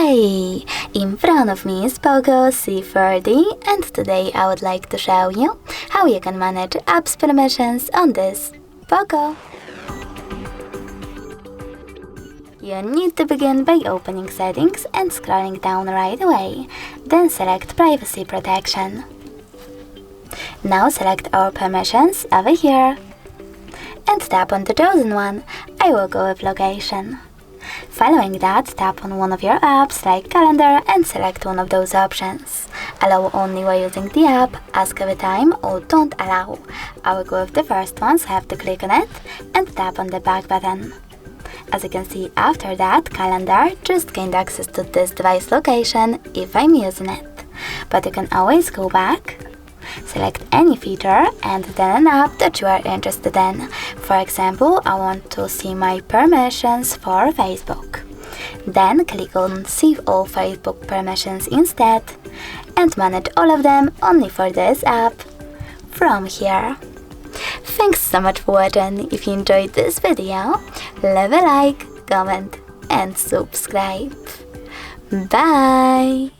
Hey! In front of me is Poco C40 and today I would like to show you how you can manage apps permissions on this Poco. You need to begin by opening settings and scrolling down right away, then select privacy protection. Now select all permissions over here and tap on the chosen one. I will go with location. Following that, tap on one of your apps like calendar and select one of those options. Allow only while using the app, ask every time, or don't allow. I will go with the first one, so I have to click on it and tap on the back button. As you can see, after that, calendar just gained access to this device location if I'm using it. But you can always go back, select any feature and then an app that you are interested in. For example, I want to see my permissions for Facebook. Then click on See All Facebook Permissions instead and manage all of them only for this app from here. Thanks so much for watching. If you enjoyed this video, leave a like, comment and subscribe. Bye!